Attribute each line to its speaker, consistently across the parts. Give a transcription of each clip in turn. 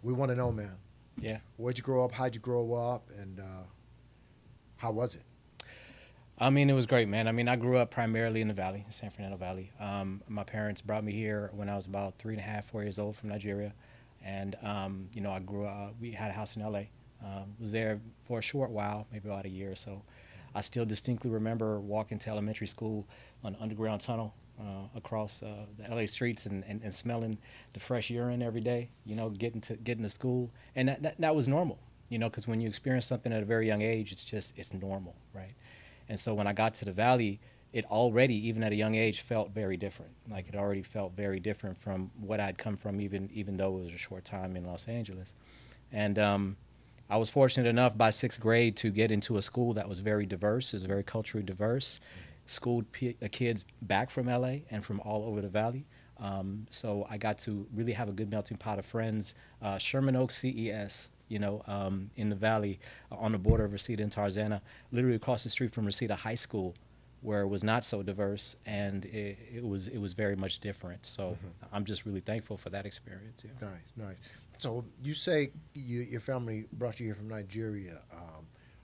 Speaker 1: We want to know, man.
Speaker 2: Yeah.
Speaker 1: Where'd you grow up? How'd you grow up? And how was it?
Speaker 2: I mean, it was great, man. I mean, I grew up primarily in the Valley, San Fernando Valley. My parents brought me here when I was about 3.5, 4 years old from Nigeria. And, you know, I grew up, we had a house in LA. Was there for a short while, maybe about a year or so. I still distinctly remember walking to elementary school on an underground tunnel across the LA streets and smelling the fresh urine every day, you know, getting to school. And that was normal, you know, because when you experience something at a very young age, it's normal, right? And so when I got to the Valley, it already, even at a young age, felt very different. Like it already felt very different from what I'd come from, even though it was a short time in Los Angeles. And I was fortunate enough by 6th grade to get into a school that was very diverse. It was very culturally diverse. Schooled kids back from LA and from all over the Valley. So I got to really have a good melting pot of friends. Sherman Oaks CES, you know, in the Valley, on the border of Reseda and Tarzana, literally across the street from Reseda High School, where it was not so diverse, and it was very much different. So I'm just really thankful for that experience. Yeah.
Speaker 1: Nice. So you say your family brought you here from Nigeria.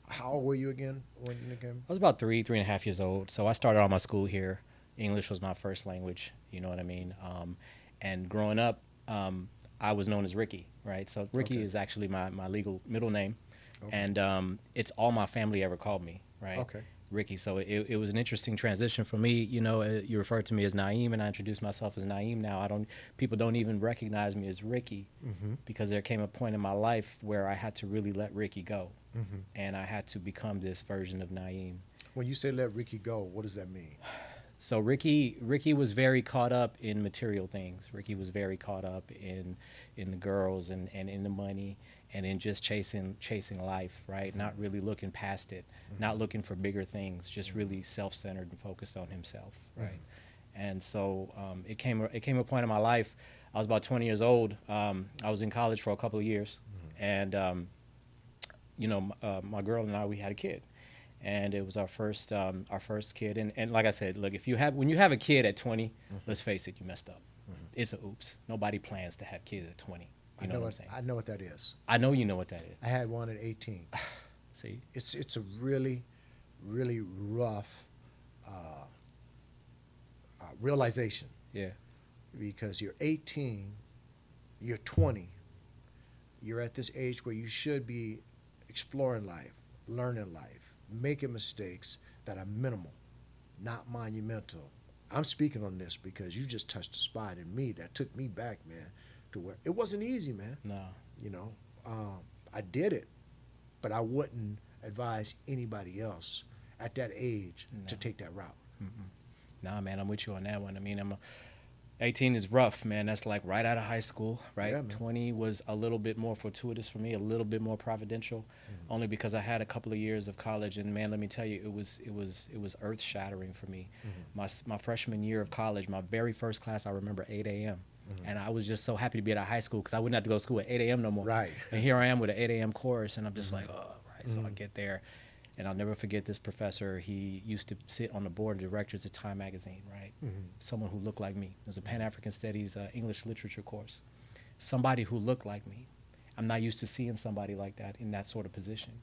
Speaker 1: How old were you again when you came?
Speaker 2: I was about 3.5 years old. So I started all my school here. English was my first language, you know what I mean? And growing up, I was known as Ricky, right? So Ricky is actually my legal middle name. Okay. And it's all my family ever called me, right?
Speaker 1: Okay.
Speaker 2: Ricky. So it was an interesting transition for me. You know, you referred to me as Nayeem, and I introduced myself as Nayeem. Now people don't even recognize me as Ricky, because there came a point in my life where I had to really let Ricky go, and I had to become this version of Nayeem.
Speaker 1: When you say let Ricky go, what does that mean?
Speaker 2: So Ricky was very caught up in material things. Ricky was very caught up in the girls and in the money and in just chasing life, right? Not really looking past it, not looking for bigger things, just really self-centered and focused on himself, right? And so it came a point in my life. I was about 20 years old. I was in college for a couple of years, and you know, my girl and I, we had a kid. And it was our first kid. And like I said, look, when you have a kid at 20, let's face it, you messed up. It's a oops. Nobody plans to have kids at 20. You know what I'm saying?
Speaker 1: I know what that is.
Speaker 2: I know you know what that is.
Speaker 1: I had one at 18.
Speaker 2: See?
Speaker 1: It's a really, really rough realization.
Speaker 2: Yeah.
Speaker 1: Because you're 18, you're 20, you're at this age where you should be exploring life, learning life, making mistakes that are minimal, not monumental. I'm speaking on this because you just touched a spot in me that took me back, man, to where it wasn't easy, man.
Speaker 2: No.
Speaker 1: You know, I did it, but I wouldn't advise anybody else at that age to take that route.
Speaker 2: Nah, man, I'm with you on that one. I mean, 18 is rough, man. That's like right out of high school, right?
Speaker 1: Yeah,
Speaker 2: 20 was a little bit more fortuitous for me, a little bit more providential, only because I had a couple of years of college. And man, let me tell you, it was earth shattering for me. My freshman year of college, my very first class, I remember 8 a.m. And I was just so happy to be at a high school because I wouldn't have to go to school at 8 a.m. no more.
Speaker 1: Right.
Speaker 2: And here I am with an 8 a.m. course, and I'm just like, oh, right. So I get there. And I'll never forget this professor. He used to sit on the board of directors at Time Magazine, right? Someone who looked like me. It was a Pan-African Studies English literature course. Somebody who looked like me. I'm not used to seeing somebody like that in that sort of position.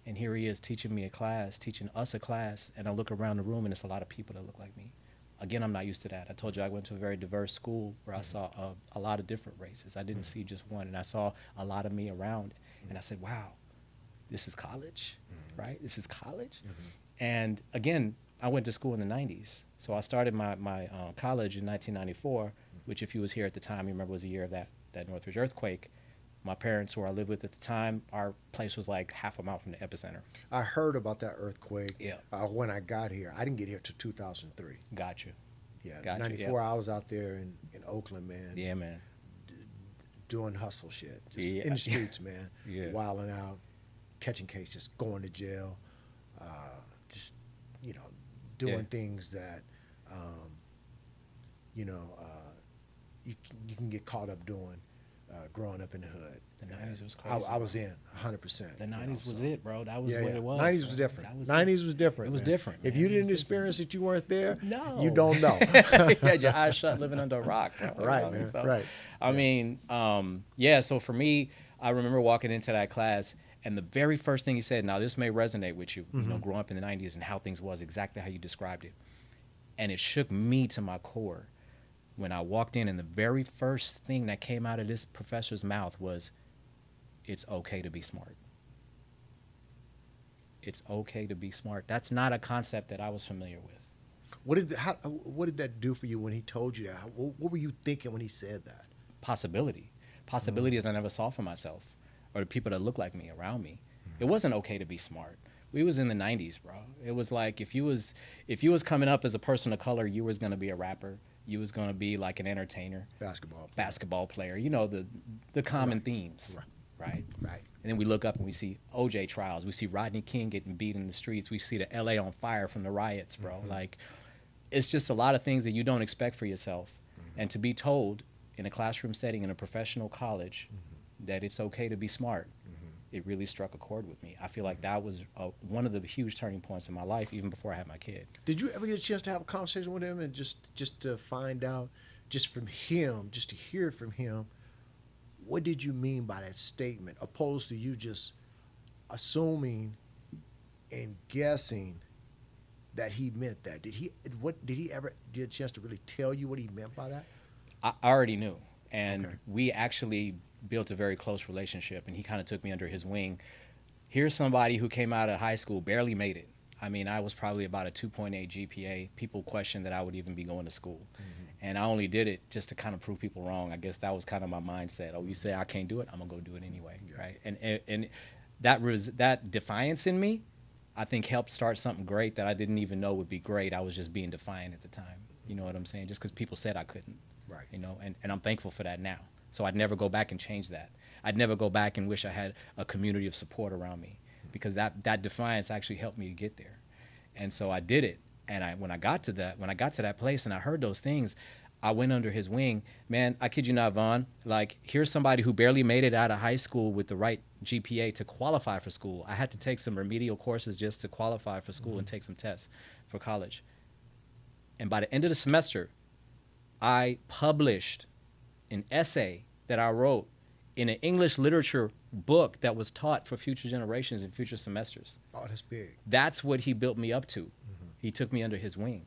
Speaker 2: And here he is teaching me a class, teaching us a class, and I look around the room and it's a lot of people that look like me. Again, I'm not used to that. I told you I went to a very diverse school where I saw a lot of different races. I didn't see just one, and I saw a lot of me around. And I said, wow, this is college, right? This is college. And again, I went to school in the 90s. So I started my college in 1994, which if you was here at the time, you remember was the year of that Northridge earthquake. My parents, who I lived with at the time, our place was like half a mile from the epicenter.
Speaker 1: I heard about that earthquake
Speaker 2: Yeah.
Speaker 1: When I got here. I didn't get here till 2003.
Speaker 2: Got you.
Speaker 1: Yeah,
Speaker 2: Gotcha,
Speaker 1: 94, I was out there in Oakland, man.
Speaker 2: Yeah, man.
Speaker 1: Doing hustle shit. Just
Speaker 2: Yeah.
Speaker 1: in the streets, man.
Speaker 2: Yeah.
Speaker 1: Wilding out, catching cases, going to jail. Just, you know, doing things that, you know, you can get caught up doing growing up in the hood.
Speaker 2: The 90s was crazy.
Speaker 1: I was in 100%.
Speaker 2: The 90s was it, bro. That was what it was.
Speaker 1: 90s was different. 90s was different.
Speaker 2: It was
Speaker 1: man.
Speaker 2: different.
Speaker 1: If
Speaker 2: man.
Speaker 1: you didn't experience it, you weren't there.
Speaker 2: No.
Speaker 1: You don't know.
Speaker 2: You had your eyes shut living under a rock. Bro.
Speaker 1: Right, man.
Speaker 2: So,
Speaker 1: right.
Speaker 2: I mean, yeah, so for me, I remember walking into that class, and the very first thing he said, now this may resonate with you, you know,
Speaker 1: Mm-hmm.
Speaker 2: growing up in the 90s and how things was, exactly how you described it. And it shook me to my core when I walked in, and the very first thing that came out of this professor's mouth was, it's okay to be smart. It's okay to be smart. That's not a concept that I was familiar with.
Speaker 1: What did that do for you when he told you that? What were you thinking when he said that?
Speaker 2: Possibilities I never saw for myself or the people that look like me around me. It wasn't okay to be smart. We was in the 90s, bro. It was like if you was coming up as a person of color, you was going to be a rapper. You was going to be like an entertainer, basketball player. You know, the common themes, right?
Speaker 1: Right.
Speaker 2: And then we look up and we see OJ trials. We see Rodney King getting beat in the streets. We see the LA on fire from the riots, bro. Like, it's just a lot of things that you don't expect for yourself. And to be told in a classroom setting in a professional college that it's okay to be smart, it really struck a chord with me. I feel like that was one of the huge turning points in my life, even before I had my kid.
Speaker 1: Did you ever get a chance to have a conversation with him and just to find out, just from him, just to hear from him, what did you mean by that statement, opposed to you just assuming and guessing that he meant that? Did he ever get a chance to really tell you what he meant by that?
Speaker 2: I already knew, and
Speaker 1: Okay.
Speaker 2: we actually built a very close relationship, and he kind of took me under his wing. Here's somebody who came out of high school, barely made it. I mean, I was probably about a 2.8 GPA. People questioned that I would even be going to school. And I only did it just to kind of prove people wrong. I guess that was kind of my mindset. Oh, you say I can't do it, I'm going to go do it anyway, right? And that defiance in me, I think, helped start something great that I didn't even know would be great. I was just being defiant at the time. You know what I'm saying? Just because people said I couldn't.
Speaker 1: Right.
Speaker 2: You know, and I'm thankful for that now. So I'd never go back and change that. I'd never go back and wish I had a community of support around me, because that defiance actually helped me to get there. And so I did it. And when I got to that place and I heard those things, I went under his wing. Man, I kid you not, Vonn. Like, here's somebody who barely made it out of high school with the right GPA to qualify for school. I had to take some remedial courses just to qualify for school and take some tests for college. And by the end of the semester, I published an essay that I wrote in an English literature book that was taught for future generations and future semesters.
Speaker 1: Oh, that's big.
Speaker 2: That's what he built me up to. He took me under his wing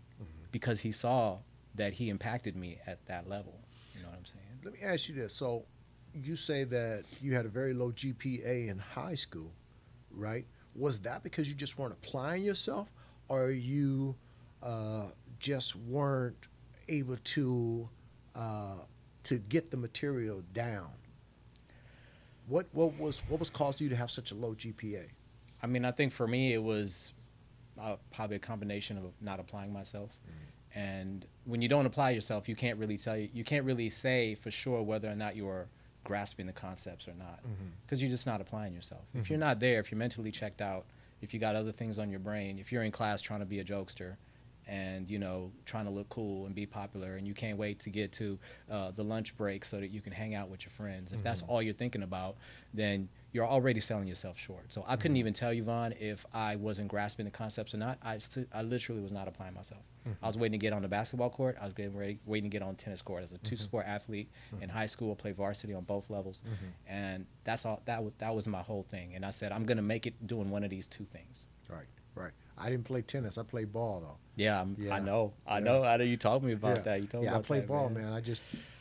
Speaker 2: because he saw that he impacted me at that level. You know what I'm saying?
Speaker 1: Let me ask you this. So you say that you had a very low GPA in high school, right? Was that because you just weren't applying yourself, or you just weren't able to get the material down? What was causing you to have such a low GPA?
Speaker 2: I mean, I think for me it was probably a combination of not applying myself. And when you don't apply yourself, you can't really say for sure whether or not you are grasping the concepts or not, because you're just not applying yourself. If you're not there, if you're mentally checked out, if you got other things on your brain, if you're in class trying to be a jokester and, you know, trying to look cool and be popular, and you can't wait to get to the lunch break so that you can hang out with your friends, if that's all you're thinking about, then you're already selling yourself short. So I couldn't even tell you, Vonn, if I wasn't grasping the concepts or not. I literally was not applying myself. I was waiting to get on the basketball court. I was waiting to get on the tennis court. As a two-sport athlete in high school, I played varsity on both levels. And that's all. That was my whole thing. And I said, I'm going to make it doing one of these two things.
Speaker 1: Right. I didn't play tennis. I played ball, though.
Speaker 2: Yeah, I know. I know you told me about that. You told me about
Speaker 1: I played
Speaker 2: that,
Speaker 1: ball, man.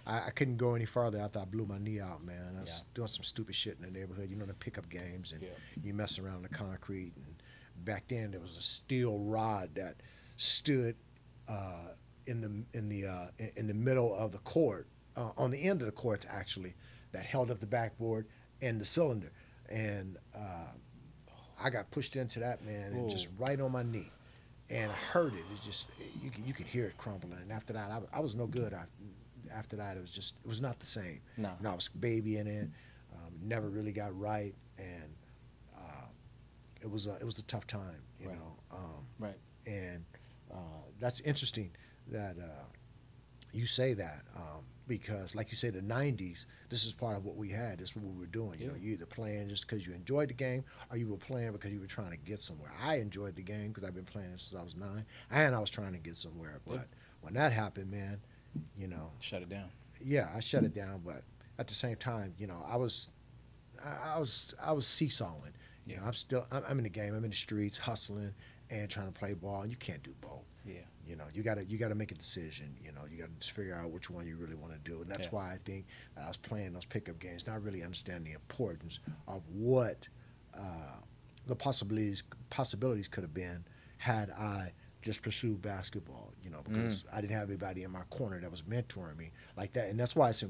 Speaker 1: I couldn't go any farther after I blew my knee out, man. I was doing some stupid shit in the neighborhood, you know, the pickup games, and you mess around the concrete. And back then, there was a steel rod that stood in the middle of the court, on the end of the courts actually, that held up the backboard and the cylinder. And I got pushed into that, man, and just right on my knee, and I heard it. It just you could hear it crumbling. And after that, I was no good. After that, it was not the same.
Speaker 2: No.
Speaker 1: You know, I was babying it, never really got right, and it was a tough time, you know.
Speaker 2: Right.
Speaker 1: And that's interesting that you say that, because, like you say, the 90s, this is part of what we had. This is what we were doing. You know, you either playing just because you enjoyed the game, or you were playing because you were trying to get somewhere. I enjoyed the game because I've been playing since I was 9, and I was trying to get somewhere. But when that happened, man, you know,
Speaker 2: Shut it down.
Speaker 1: yeah, I shut it down. But at the same time, you know, I was seesawing.
Speaker 2: Yeah.
Speaker 1: I'm in the game. I'm in the streets hustling and trying to play ball. And you can't do both.
Speaker 2: Yeah.
Speaker 1: You gotta make a decision. You gotta just figure out which one you really want to do. And that's
Speaker 2: Yeah.
Speaker 1: why I think that I was playing those pickup games, not really understanding the importance of what the possibilities could have been had I just pursued basketball. Because I didn't have anybody in my corner that was mentoring me like that. And that's why it's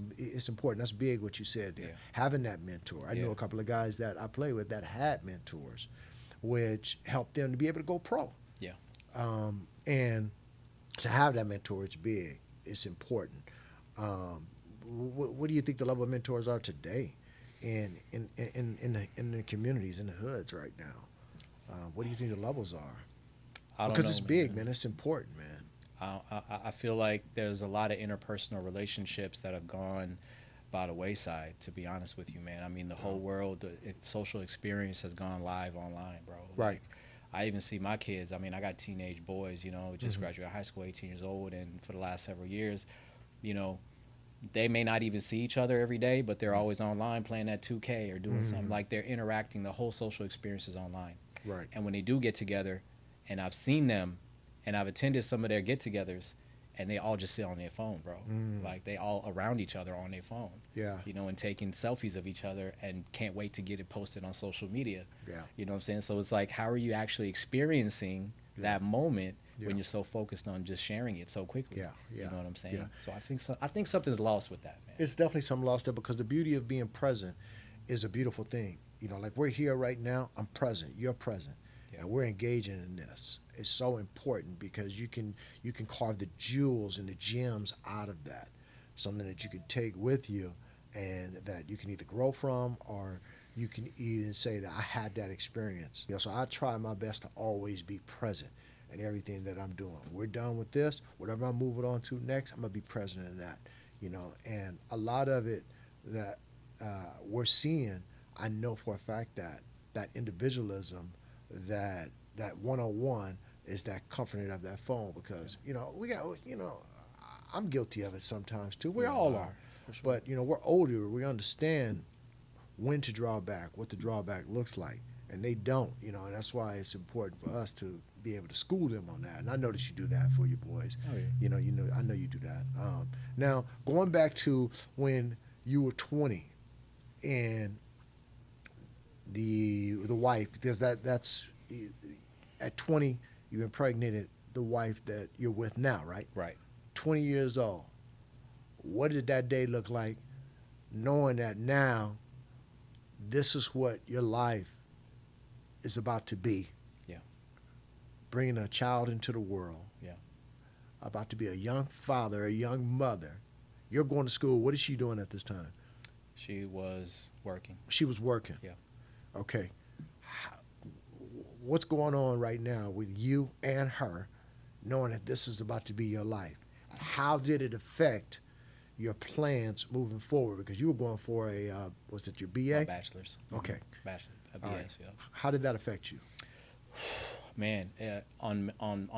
Speaker 1: important. That's big what you said there.
Speaker 2: Yeah.
Speaker 1: Having that mentor. I know a couple of guys that I play with that had mentors, which helped them to be able to go pro.
Speaker 2: Yeah.
Speaker 1: And to have that mentor, it's big. It's important. What do you think the level of mentors are today in the communities, in the hoods right now? What do you think the levels are?
Speaker 2: I don't
Speaker 1: Because
Speaker 2: know,
Speaker 1: it's big, man. It's important, man.
Speaker 2: I feel like there's a lot of interpersonal relationships that have gone by the wayside, to be honest with you, man. I mean, the whole world, social experience has gone live online, bro.
Speaker 1: Right.
Speaker 2: Like, I even see my kids. I mean, I got teenage boys, just graduated high school, 18 years old, and for the last several years, they may not even see each other every day, but they're always online playing that 2K or doing something. Like, they're interacting. The whole social experience is online.
Speaker 1: Right.
Speaker 2: And when they do get together, and I've seen them, and I've attended some of their get-togethers, and they all just sit on their phone, bro. Like, they all around each other on their phone.
Speaker 1: Yeah.
Speaker 2: And taking selfies of each other and can't wait to get it posted on social media.
Speaker 1: Yeah.
Speaker 2: You know what I'm saying? So it's like, how are you actually experiencing that moment when you're so focused on just sharing it so quickly?
Speaker 1: Yeah.
Speaker 2: You know what I'm saying?
Speaker 1: Yeah.
Speaker 2: So I think something's lost with that, man.
Speaker 1: It's definitely some lost there because the beauty of being present is a beautiful thing. Like we're here right now. I'm present. You're present.
Speaker 2: Yeah.
Speaker 1: And we're engaging in this. It's so important because you can carve the jewels and the gems out of that, something that you can take with you and that you can either grow from or you can even say that I had that experience. So I try my best to always be present in everything that I'm doing. We're done with this. Whatever I'm moving on to next, I'm going to be present in that. And a lot of it that we're seeing, I know for a fact that individualism, that one-on-one is that comforting of that phone because, I'm guilty of it sometimes too. We all are.
Speaker 2: For sure.
Speaker 1: But, we're older. We understand when to draw back, what the drawback looks like. And they don't, and that's why it's important for us to be able to school them on that. And I know that you do that for your boys.
Speaker 2: Oh, yeah.
Speaker 1: I know you do that. Now, going back to when you were 20 and the wife, because that's at 20 you impregnated the wife that you're with now, right?
Speaker 2: Right.
Speaker 1: 20 years old. What did that day look like, knowing that now this is what your life is about to be?
Speaker 2: Yeah.
Speaker 1: Bringing a child into the world.
Speaker 2: Yeah.
Speaker 1: About to be a young father, a young mother. You're going to school. What is she doing at this time?
Speaker 2: She was working.
Speaker 1: She was working.
Speaker 2: Yeah.
Speaker 1: Okay. What's going on right now with you and her, knowing that this is about to be your life? How did it affect your plans moving forward? Because you were going for was it your BA?
Speaker 2: My bachelor's.
Speaker 1: Okay.
Speaker 2: Bachelor, a BS,
Speaker 1: All right.
Speaker 2: yeah.
Speaker 1: How did that affect you?
Speaker 2: Man, on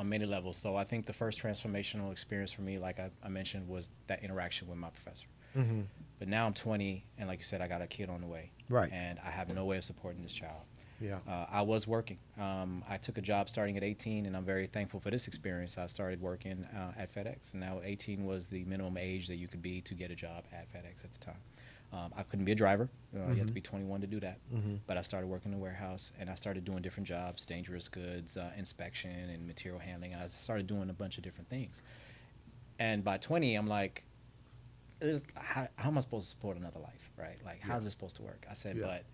Speaker 2: many levels. So I think the first transformational experience for me, like I mentioned, was that interaction with my professor.
Speaker 1: Mm-hmm.
Speaker 2: But now I'm 20, and like you said, I got a kid on the way.
Speaker 1: Right.
Speaker 2: And I have no way of supporting this child.
Speaker 1: Yeah.
Speaker 2: I was working. I took a job starting at 18, and I'm very thankful for this experience. I started working at FedEx, and now 18 was the minimum age that you could be to get a job at FedEx at the time. I couldn't be a driver. You had to be 21 to do that.
Speaker 1: Mm-hmm.
Speaker 2: But I started working in the warehouse, and I started doing different jobs, dangerous goods, inspection, and material handling. And I started doing a bunch of different things. And by 20, I'm like, how am I supposed to support another life, right? Like, how's this supposed to work? I said, but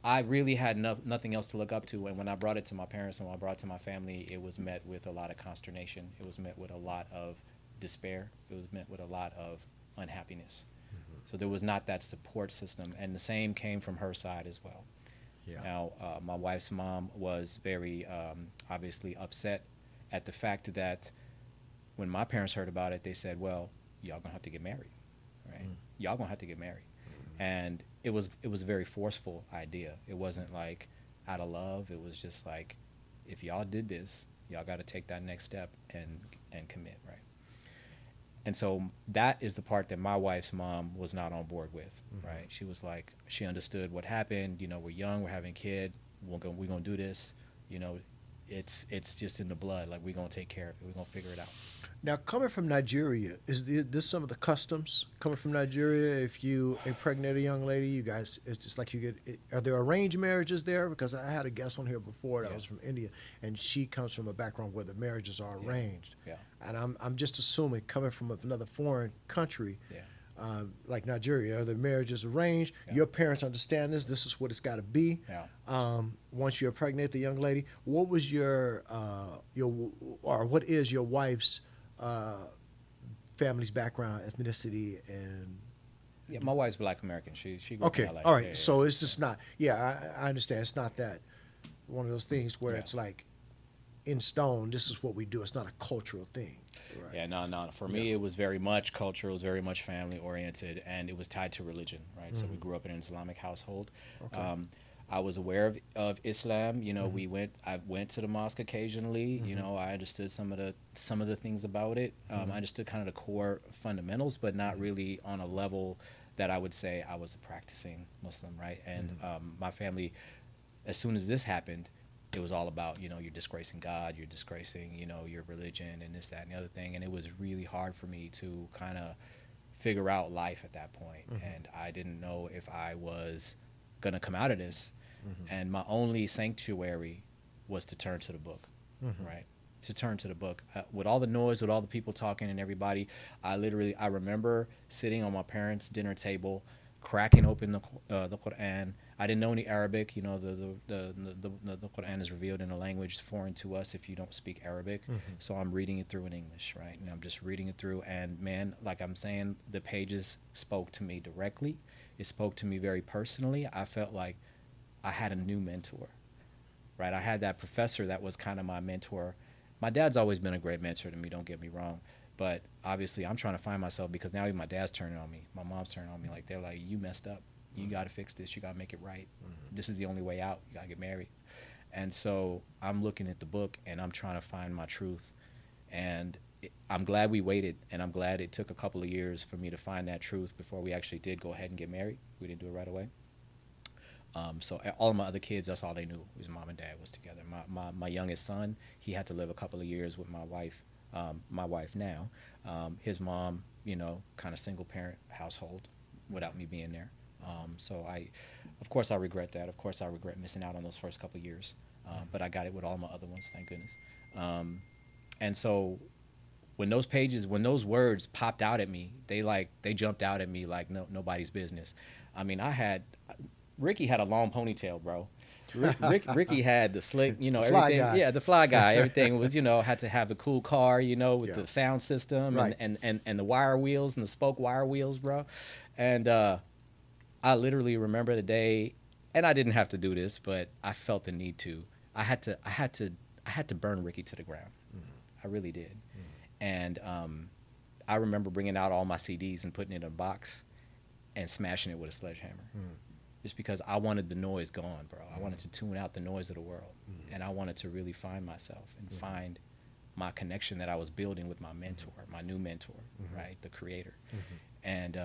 Speaker 2: I really had nothing else to look up to. And when I brought it to my parents and when I brought it to my family, it was met with a lot of consternation. It was met with a lot of despair. It was met with a lot of unhappiness. Mm-hmm. So there was not that support system. And the same came from her side as well. Yeah. Now, my wife's mom was very obviously upset at the fact that when my parents heard about it, they said, well, y'all gonna have to get married, right? Mm. Y'all gonna have to get married. And it was a very forceful idea. It wasn't like out of love. It was just like, if y'all did this, y'all got to take that next step and commit, right? And so that is the part that my wife's mom was not on board with,
Speaker 1: Mm-hmm.
Speaker 2: right? She was like, she understood what happened. You know, we're young, we're having a kid, we're gonna do this. You know, it's just in the blood. Like, we're gonna take care of it. We're gonna figure it out.
Speaker 1: Now, coming from Nigeria, this some of the customs coming from Nigeria? If you impregnate a young lady, you guys, it's just like you get. Are there arranged marriages there? Because I had a guest on here before that
Speaker 2: Yeah.
Speaker 1: was from India, and she comes from a background where the marriages are
Speaker 2: Yeah.
Speaker 1: arranged.
Speaker 2: Yeah.
Speaker 1: And I'm just assuming, coming from another foreign country,
Speaker 2: Yeah.
Speaker 1: like Nigeria, are the marriages arranged?
Speaker 2: Yeah.
Speaker 1: Your parents understand this. This is what it's got to be.
Speaker 2: Yeah.
Speaker 1: Once you impregnate the young lady, what was your or what is your wife's family's background, ethnicity, and
Speaker 2: Yeah. My wife's Black American. She grew up
Speaker 1: okay,
Speaker 2: in LA.
Speaker 1: all right.
Speaker 2: Yeah,
Speaker 1: So
Speaker 2: yeah.
Speaker 1: it's just not. Yeah, I understand. It's not that one of those things where
Speaker 2: Yeah.
Speaker 1: it's like in stone. This is what we do. It's not a cultural thing. Right.
Speaker 2: Yeah, no. For me, it was very much cultural, it was very much family oriented, and it was tied to religion, right? So we grew up in an Islamic household.
Speaker 1: Okay.
Speaker 2: I was aware of Islam. You know, I went to the mosque occasionally. You know, I understood some of the things about it. I understood kind of the core fundamentals, but not really on a level that I would say I was a practicing Muslim, right? And my family, as soon as this happened, it was all about, you know, you're disgracing God, you're disgracing, you know, your religion and this, that, and the other thing. And it was really hard for me to kind of figure out life at that point. And I didn't know if I was going to come out of this. And my only sanctuary was to turn to the book, right? To turn to the book. With all the noise, with all the people talking and everybody, I remember sitting on my parents' dinner table, cracking open the Quran. I didn't know any Arabic. You know, the Quran is revealed in a language foreign to us if you don't speak Arabic. So I'm reading it through in English, right? And I'm just reading it through. And man, like I'm saying, the pages spoke to me directly. It spoke to me very personally. I felt like I had a new mentor, right? I had that professor that was kind of my mentor. My dad's always been a great mentor to me, don't get me wrong. But obviously I'm trying to find myself because now even my dad's turning on me. My mom's turning on me. Like, they're like, you messed up. You got to fix this. You got to make it right. This is the only way out. You got to get married. And so I'm looking at the book and I'm trying to find my truth. And I'm glad we waited, and I'm glad it took a couple of years for me to find that truth before we actually did go ahead and get married. We didn't do it right away. So all of my other kids, that's all they knew was mom and dad was together. My youngest son, he had to live a couple of years with my wife now. His mom, you know, kind of single parent household without me being there. So of course I regret that. Of course I regret missing out on those first couple of years. But I got it with all my other ones, thank goodness. And so when those words popped out at me, they jumped out at me like nobody's business. I mean, Ricky had a long ponytail, bro. Ricky had the slick, you know, everything.
Speaker 1: Guy.
Speaker 2: Yeah, the fly guy. Everything was, you know, had to have the cool car, you know, with
Speaker 1: Yeah.
Speaker 2: the sound system
Speaker 1: Right.
Speaker 2: and the wire wheels and the spoke wire wheels, bro. And I literally remember the day, and I didn't have to do this, but I felt the need to. I had to burn Ricky to the ground. I really did. And I remember bringing out all my CDs and putting it in a box and smashing it with a sledgehammer. Just because I wanted the noise gone, bro. I wanted to tune out the noise of the world. And I wanted to really find myself and find my connection that I was building with my mentor, my new mentor, right? The creator. And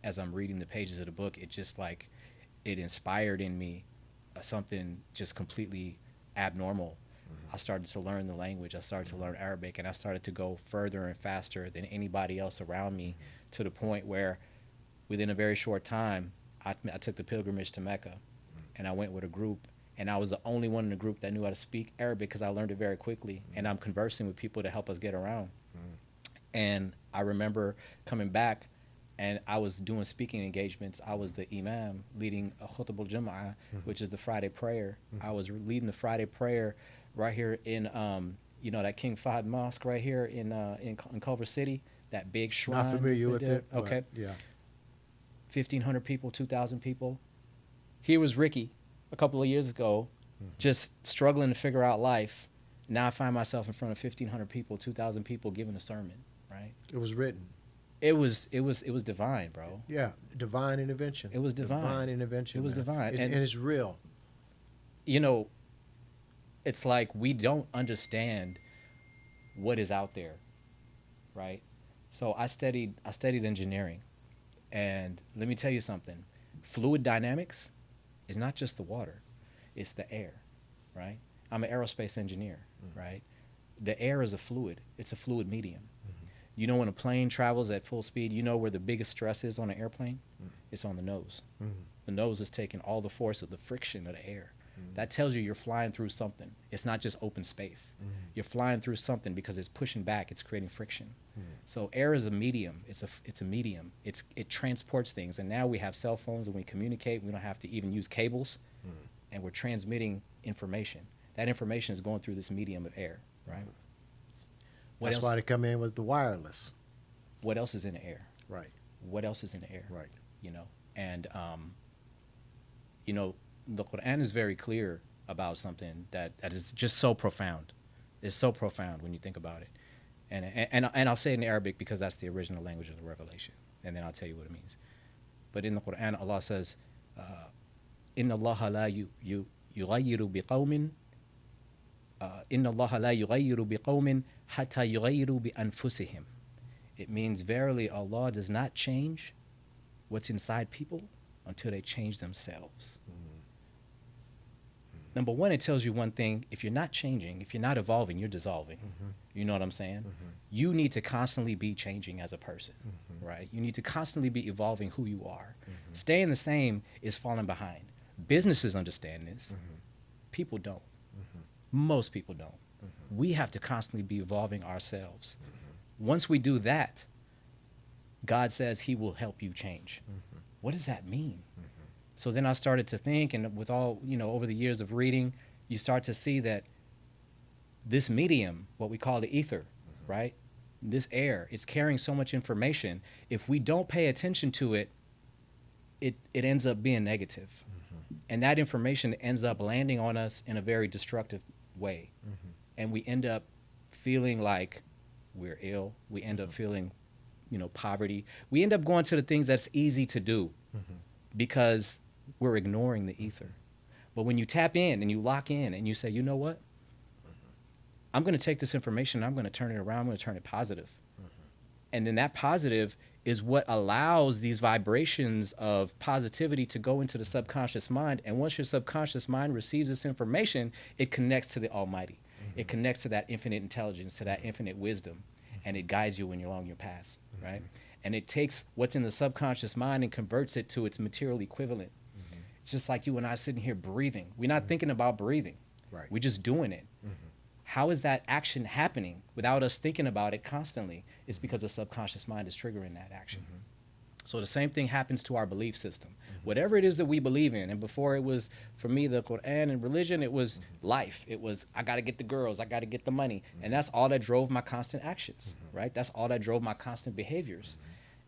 Speaker 2: as I'm reading the pages of the book, it just like, it inspired in me something just completely abnormal. I started to learn the language. I started to learn Arabic, and I started to go further and faster than anybody else around me, to the point where within a very short time, I took the pilgrimage to Mecca, and I went with a group, and I was the only one in the group that knew how to speak Arabic because I learned it very quickly, and I'm conversing with people to help us get around. And I remember coming back, and I was doing speaking engagements. I was the imam leading a khutbah al-Jum'ah, which is the Friday prayer. I was leading the Friday prayer right here in, you know, that King Fahd Mosque right here in Culver City, that big shrine.
Speaker 1: Not familiar with it.
Speaker 2: Okay.
Speaker 1: But yeah.
Speaker 2: 1,500 people, 2,000 people. Here was Ricky a couple of years ago, just struggling to figure out life. Now I find myself in front of 1,500 people, 2,000 people giving a sermon, right?
Speaker 1: It was written.
Speaker 2: It was divine, bro.
Speaker 1: Yeah, divine intervention.
Speaker 2: It was divine.
Speaker 1: Divine intervention.
Speaker 2: It was
Speaker 1: man.
Speaker 2: divine.
Speaker 1: And it's real.
Speaker 2: You know, it's like we don't understand what is out there, right? So I studied engineering, and let me tell you something. Fluid dynamics is not just the water, it's the air, right? I'm an aerospace engineer, right? The air is a fluid. It's a fluid medium. You know, when a plane travels at full speed, you know where the biggest stress is on an airplane? It's on the nose. The nose is taking all the force of the friction of the air. That tells you you're flying through something. It's not just open space. You're flying through something because it's pushing back. It's creating friction. So air is a medium. It's a medium. It transports things. And now we have cell phones and we communicate. We don't have to even use cables, and we're transmitting information. That information is going through this medium of air, right?
Speaker 1: That's why they come in with the wireless.
Speaker 2: What else is in the air?
Speaker 1: Right.
Speaker 2: What else is in the air?
Speaker 1: Right.
Speaker 2: You know, and you know, the Quran is very clear about something that is just so profound. It's so profound when you think about it. And I'll say it in Arabic because that's the original language of the revelation, and then I'll tell you what it means. But in the Quran, Allah says, "Inna Allah la yughayyiru biqawmin, Inna Allah la yughayyiru biqawmin hatta yughayyiru bi anfusihim." It means, verily, Allah does not change what's inside people until they change themselves. Number one, it tells you one thing. If you're not changing, if you're not evolving, you're dissolving. You know what I'm saying? You need to constantly be changing as a person, right? You need to constantly be evolving who you are. Staying the same is falling behind. Businesses understand this. People don't. Most people don't. We have to constantly be evolving ourselves. Once we do that, God says he will help you change. What does that mean? So then I started to think, and with all, you know, over the years of reading, you start to see that this medium, what we call the ether, right? This air, it's carrying so much information. If we don't pay attention to it, it ends up being negative. And that information ends up landing on us in a very destructive way. And we end up feeling like we're ill. We end up feeling, you know, poverty. We end up going to the things that's easy to do because we're ignoring the ether. But when you tap in and you lock in and you say, you know what? I'm going to take this information, I'm going to turn it around, I'm going to turn it positive. And then that positive is what allows these vibrations of positivity to go into the subconscious mind. And once your subconscious mind receives this information, it connects to the Almighty. It connects to that infinite intelligence, to that infinite wisdom, and it guides you when you're along your path, right? And it takes what's in the subconscious mind and converts it to its material equivalent. It's just like you and I sitting here breathing. We're not thinking about breathing.
Speaker 1: Right.
Speaker 2: We're just doing it. How is that action happening without us thinking about it constantly? It's because the subconscious mind is triggering that action. So the same thing happens to our belief system. Whatever it is that we believe in, and before it was, for me, the Quran and religion, it was life. It was, I got to get the girls, I got to get the money. And that's all that drove my constant actions, right? That's all that drove my constant behaviors.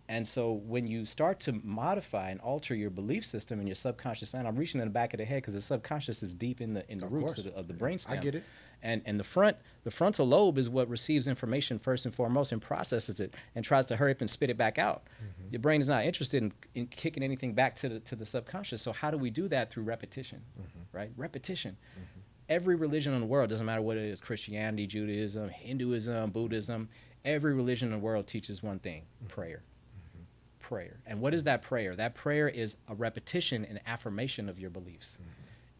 Speaker 2: And so when you start to modify and alter your belief system and your subconscious mind, I'm reaching in the back of the head because the subconscious is deep in the roots of the brainstem.
Speaker 1: I get it.
Speaker 2: And the frontal lobe is what receives information first and foremost and processes it and tries to hurry up and spit it back out. Your brain is not interested in kicking anything back to the subconscious. So how do we do that? Through repetition, right? Repetition. Every religion in the world, doesn't matter what it is, Christianity, Judaism, Hinduism, Buddhism, every religion in the world teaches one thing: prayer. Prayer. And what is that prayer? That prayer is a repetition and affirmation of your beliefs.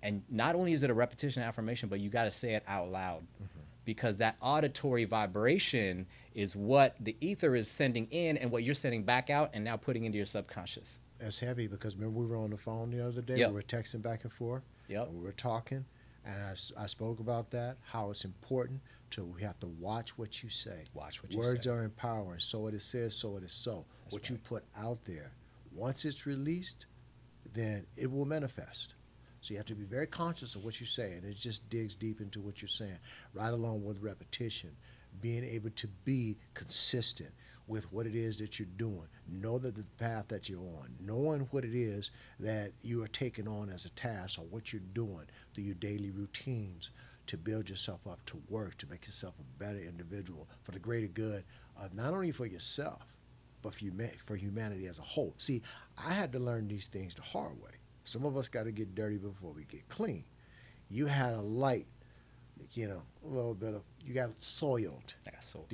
Speaker 2: And not only is it a repetition and affirmation, but you got to say it out loud, because that auditory vibration is what the ether is sending in and what you're sending back out and now putting into your subconscious.
Speaker 1: That's heavy, because remember we were on the phone the other day,
Speaker 2: Yep.
Speaker 1: we were texting back and forth,
Speaker 2: Yep.
Speaker 1: and we were talking, and I spoke about that, how it's important we have to watch what you say.
Speaker 2: Watch what you
Speaker 1: Words
Speaker 2: say.
Speaker 1: are empowering. So it is said, so it is so.
Speaker 2: That's
Speaker 1: what you
Speaker 2: right.
Speaker 1: put out there, once it's released, then it will manifest. So you have to be very conscious of what you say, and it just digs deep into what you're saying, right along with repetition, being able to be consistent with what it is that you're doing. Know that the path that you're on, knowing what it is that you are taking on as a task or what you're doing through your daily routines to build yourself up, to work, to make yourself a better individual for the greater good of not only for yourself, but for humanity as a whole. See, I had to learn these things the hard way. Some of us got to get dirty before we get clean. You had a light you know, a little bit of, you got soiled.
Speaker 2: I got sold.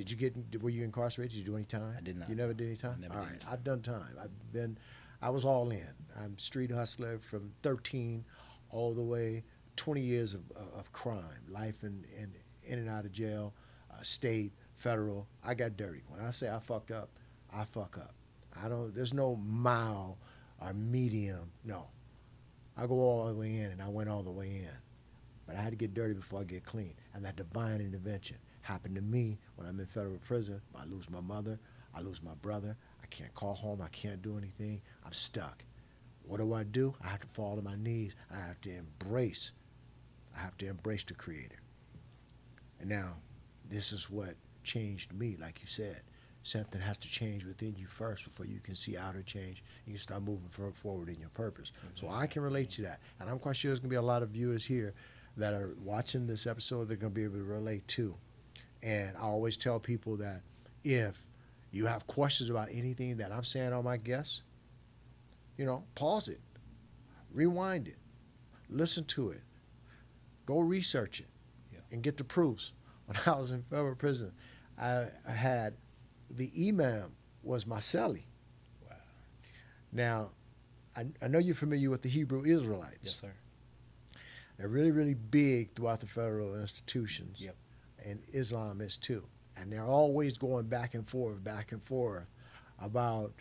Speaker 1: Were you incarcerated? Did you do any time?
Speaker 2: I did not.
Speaker 1: You never did any time?
Speaker 2: Never
Speaker 1: All
Speaker 2: did
Speaker 1: right.
Speaker 2: any time.
Speaker 1: I've done time. I was all in. I'm street hustler from 13 all the way, 20 years of crime, life in and out of jail, state, federal. I got dirty. When I say I fuck up, I fuck up. There's no mild or medium. No. I go all the way in, and I went all the way in. But I had to get dirty before I get clean. And that divine intervention happened to me when I'm in federal prison. I lose my mother. I lose my brother. I can't call home. I can't do anything. I'm stuck. What do? I have to fall to my knees. I have to embrace the Creator. And now, this is what changed me, like you said. Something has to change within you first before you can see outer change. You can start moving forward in your purpose. So I can relate to that. And I'm quite sure there's going to be a lot of viewers here that are watching this episode they're going to be able to relate to. And I always tell people that if you have questions about anything that I'm saying on my guests, you know, pause it, rewind it, listen to it, go research it, and get the proofs. When I was in federal prison, I had the imam was my cellie.
Speaker 2: Wow.
Speaker 1: Now, I know you're familiar with the Hebrew Israelites.
Speaker 2: Yes, sir.
Speaker 1: They're really, really big throughout the federal institutions.
Speaker 2: Yep.
Speaker 1: And Islam is too. And they're always going back and forth about,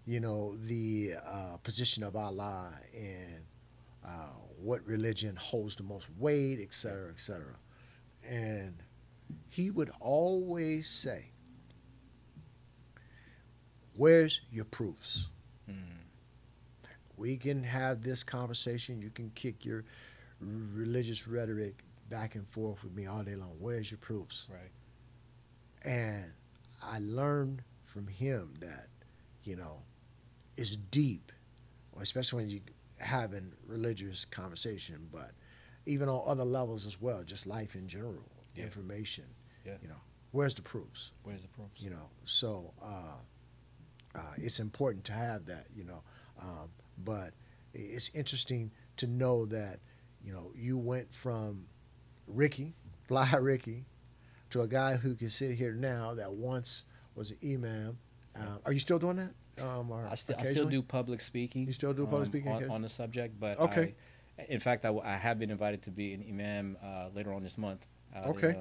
Speaker 1: you know, the position of Allah and what religion holds the most weight, et cetera, et cetera. And he would always say, where's your proofs? We can have this conversation. You can kick your religious rhetoric back and forth with me all day long. Where's your proofs?
Speaker 2: Right.
Speaker 1: And I learned from him that, you know, it's deep, especially when you having religious conversation, but even on other levels as well, just life in general, information.
Speaker 2: Yeah.
Speaker 1: You know, where's the proofs?
Speaker 2: Where's the proofs?
Speaker 1: You know, so it's important to have that, you know. But it's interesting to know that, you know, you went from Ricky, Fly Ricky, to a guy who can sit here now that once was an imam. Are you still doing that?
Speaker 2: I still do public speaking.
Speaker 1: You still do public speaking
Speaker 2: on the subject, but
Speaker 1: okay.
Speaker 2: In fact, I have been invited to be an imam later on this month.
Speaker 1: Okay.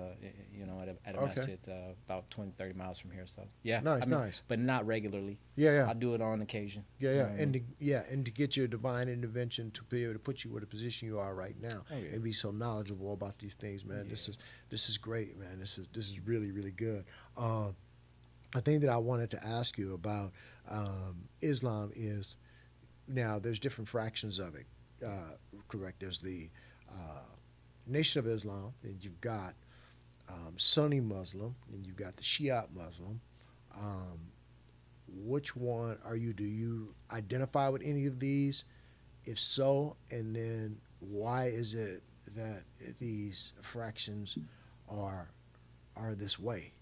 Speaker 2: You know, at a
Speaker 1: Okay.
Speaker 2: masjid about 20, 30 miles from here. So yeah,
Speaker 1: Nice, nice.
Speaker 2: But not regularly.
Speaker 1: Yeah.
Speaker 2: I do it on occasion.
Speaker 1: Yeah. And to get your divine intervention to be able to put you in the position you are right now, and be so knowledgeable about these things, man.
Speaker 2: Yeah.
Speaker 1: This is great, man. This is really, really good. A thing that I wanted to ask you about Islam is, now there's different fractions of it. Correct. There's the Nation of Islam, and you've got Sunni Muslim, and you've got the Shiite Muslim. Which one are you? Do you identify with any of these? If so, and then why is it that these fractions are this way?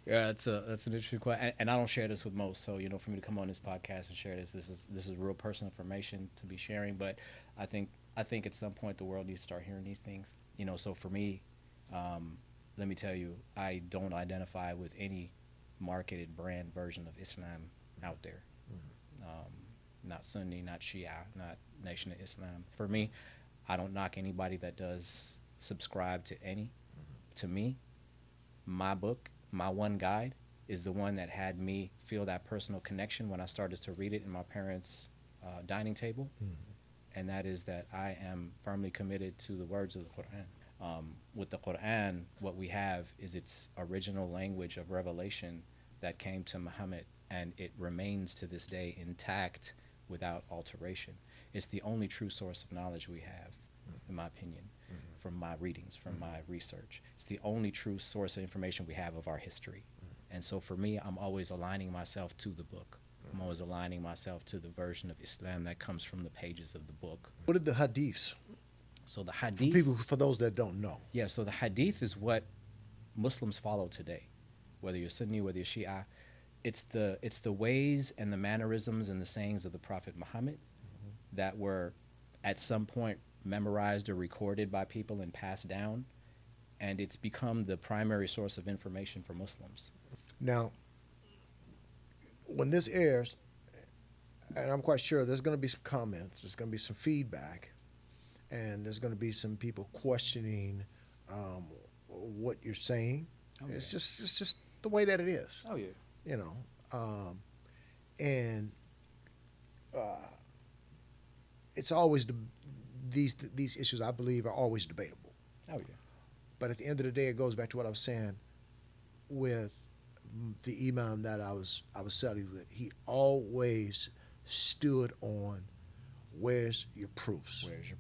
Speaker 2: Yeah, that's an interesting question, and I don't share this with most. So, you know, for me to come on this podcast and share this is real personal information to be sharing. But I think at some point the world needs to start hearing these things. You know, so for me, let me tell you, I don't identify with any marketed brand version of Islam out there. Not Sunni, not Shia, not Nation of Islam. For me, I don't knock anybody that does subscribe to any. To me, my book, my one guide, is the one that had me feel that personal connection when I started to read it in my parents' dining table. And that is that I am firmly committed to the words of the Quran. With the Quran, what we have is its original language of revelation that came to Muhammad, and it remains to this day intact without alteration. It's the only true source of knowledge we have, in my opinion, from my readings, from my research. It's the only true source of information we have of our history. And so for me, I'm always aligning myself to the book. I'm always aligning myself to the version of Islam that comes from the pages of the book.
Speaker 1: What are the hadiths?
Speaker 2: So the hadith,
Speaker 1: For those that don't know.
Speaker 2: yeah, so the hadith is what Muslims follow today, whether you're Sunni, whether you're Shia. It's the ways and the mannerisms and the sayings of the Prophet Muhammad that were at some point memorized or recorded by people and passed down, and it's become the primary source of information for Muslims.
Speaker 1: Now, when this airs, and I'm quite sure there's going to be some comments, there's going to be some feedback, and there's going to be some people questioning what you're saying.
Speaker 2: Oh,
Speaker 1: it's just the way that it is.
Speaker 2: Oh yeah.
Speaker 1: You know, and it's always these issues, I believe, are always debatable.
Speaker 2: Oh yeah.
Speaker 1: But at the end of the day, it goes back to what I was saying with the imam that I was studying with. He always stood on, where's your proofs?
Speaker 2: Where's your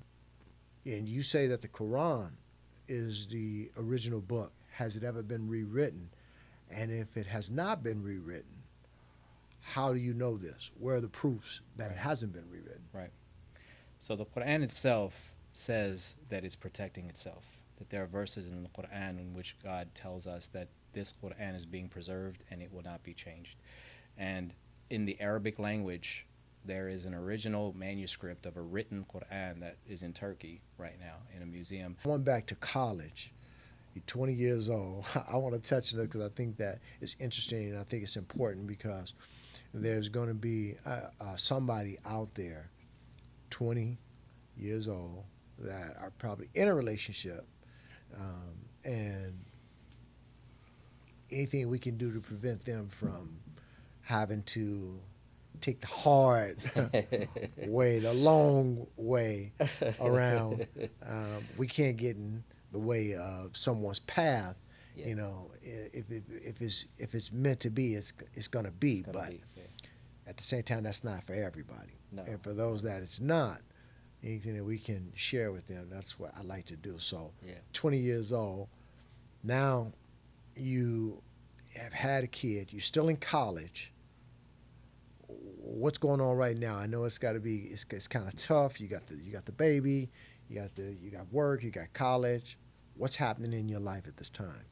Speaker 1: And you say that the Quran is the original book. Has it ever been rewritten? And if it has not been rewritten, how do you know this? Where are the proofs that it hasn't been rewritten?
Speaker 2: Right. So the Quran itself says that it's protecting itself, that there are verses in the Quran in which God tells us that this Quran is being preserved and it will not be changed. And in the Arabic language, there is an original manuscript of a written Quran that is in Turkey right now in a museum.
Speaker 1: Going back to college, you're 20 years old. I want to touch on it because I think that it's interesting and I think it's important because there's going to be somebody out there, 20 years old, that are probably in a relationship, and anything we can do to prevent them from having to take the hard way, the long way around. We can't get in the way of someone's path.
Speaker 2: Yeah.
Speaker 1: You know, if it's meant to be, it's gonna be.
Speaker 2: It's gonna
Speaker 1: But
Speaker 2: be, yeah.
Speaker 1: at the same time, that's not for everybody.
Speaker 2: No.
Speaker 1: And for those that it's not, anything that we can share with them, that's what I like to do. So,
Speaker 2: Yeah.
Speaker 1: 20 years old, now you have had a kid, you're still in college. What's going on right now? I know it's got to be, it's kind of tough. You got the baby, you got work, you got college. What's happening in your life at this time?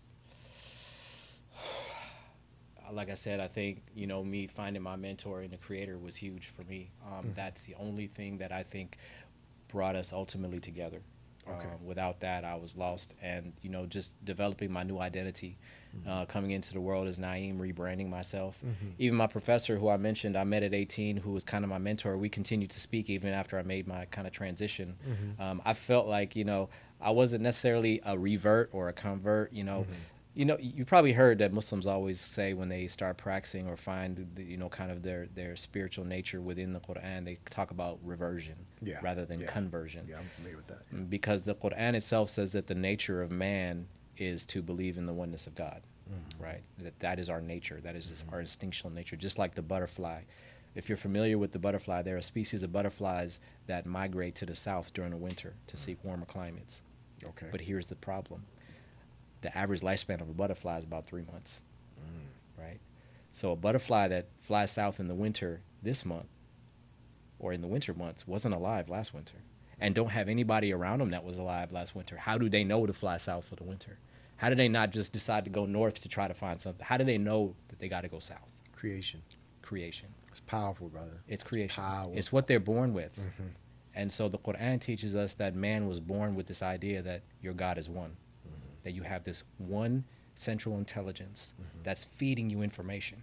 Speaker 2: Like I said, I think, me finding my mentor and the creator was huge for me. That's the only thing that I think brought us ultimately together.
Speaker 1: Okay.
Speaker 2: Without that, I was lost. And, just developing my new identity, coming into the world as Nayeem, rebranding myself. Even my professor, who I mentioned, I met at 18, who was kind of my mentor, we continued to speak even after I made my kind of transition. I felt like, I wasn't necessarily a revert or a convert, you probably heard that Muslims always say when they start practicing or find, kind of their spiritual nature within the Quran, they talk about reversion rather than conversion.
Speaker 1: Yeah, I'm familiar with that. Yeah.
Speaker 2: Because the Quran itself says that the nature of man is to believe in the oneness of God, right? That is our nature. That is just our instinctual nature, just like the butterfly. If you're familiar with the butterfly, there are species of butterflies that migrate to the south during the winter to seek warmer climates.
Speaker 1: Okay.
Speaker 2: But here's the problem. The average lifespan of a butterfly is about 3 months, right? So a butterfly that flies south in the winter this month or in the winter months wasn't alive last winter and don't have anybody around them that was alive last winter. How do they know to fly south for the winter? How do they not just decide to go north to try to find something? How do they know that they got to go south?
Speaker 1: Creation.
Speaker 2: It's
Speaker 1: powerful, brother.
Speaker 2: It's creation.
Speaker 1: Powerful.
Speaker 2: It's what they're born with. And so the Quran teaches us that man was born with this idea that your God is one. That you have this one central intelligence that's feeding you information,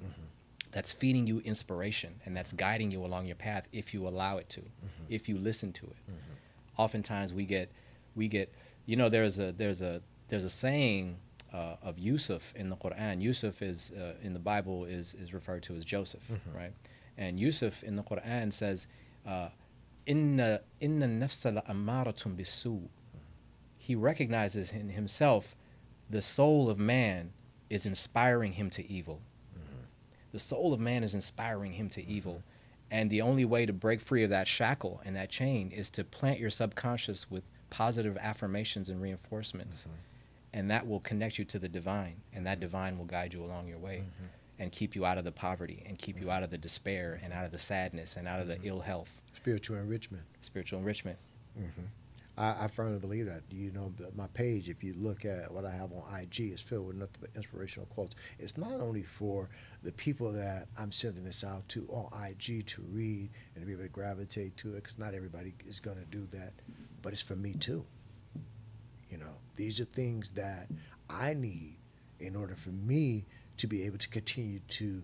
Speaker 2: that's feeding you inspiration, and that's guiding you along your path if you allow it to, if you listen to it. Oftentimes we get, there's a saying of Yusuf in the Quran. Yusuf is in the Bible is referred to as Joseph, right? And Yusuf in the Quran says, "Inna nafsa la'ammaratun bisu." He recognizes in himself the soul of man is inspiring him to evil. The soul of man is inspiring him to evil. And the only way to break free of that shackle and that chain is to plant your subconscious with positive affirmations and reinforcements. And that will connect you to the divine. And that divine will guide you along your way and keep you out of the poverty and keep you out of the despair and out of the sadness and out of the ill health.
Speaker 1: Spiritual enrichment.
Speaker 2: Spiritual enrichment.
Speaker 1: I firmly believe that. My page, if you look at what I have on IG, is filled with nothing but inspirational quotes. It's not only for the people that I'm sending this out to on IG to read and to be able to gravitate to it, because not everybody is going to do that. but it's for me too. You know, these are things that I need in order for me to be able to continue to